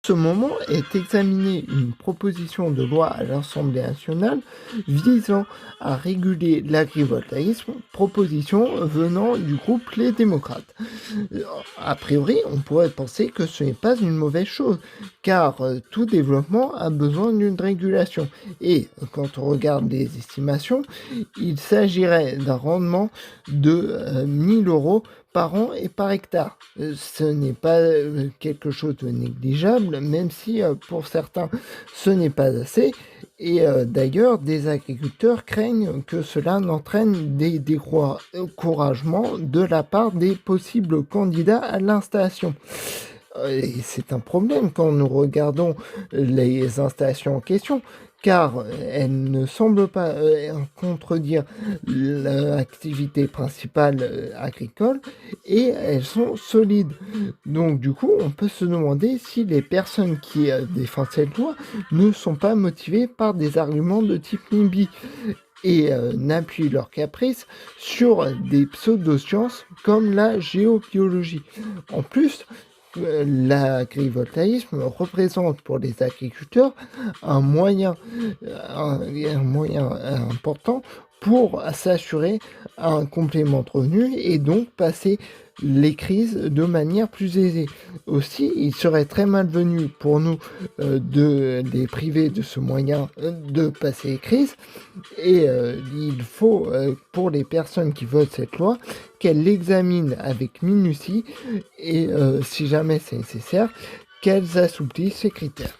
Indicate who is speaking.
Speaker 1: Ce moment est examiné une proposition de loi à l'Assemblée nationale visant à réguler l'agrivoltaïsme, proposition venant du groupe Les Démocrates. Euh, A priori, on pourrait penser que ce n'est pas une mauvaise chose, car tout développement a besoin d'une régulation. Et quand on regarde les estimations, il s'agirait d'un rendement de 1000 euros par an et par hectare. Ce n'est pas quelque chose de négligeable, même si pour certains ce n'est pas assez. Et d'ailleurs, des agriculteurs craignent que cela n'entraîne des découragements de la part des possibles candidats à l'installation. Et c'est un problème quand nous regardons les installations en question, car elles ne semblent pas contredire l'activité principale agricole et elles sont solides. Donc du coup, on peut se demander si les personnes qui défendent cette loi ne sont pas motivées par des arguments de type NIMBY et n'appuient leurs caprices sur des pseudosciences comme la géobiologie. En plus, l'agrivoltaïsme représente pour les agriculteurs un moyen, un moyen important pour s'assurer un complément de revenu et donc passer les crises de manière plus aisée. Aussi, il serait très malvenu pour nous de les priver de ce moyen de passer les crises et il faut, pour les personnes qui votent cette loi, qu'elles l'examinent avec minutie et si jamais c'est nécessaire, qu'elles assouplissent ces critères.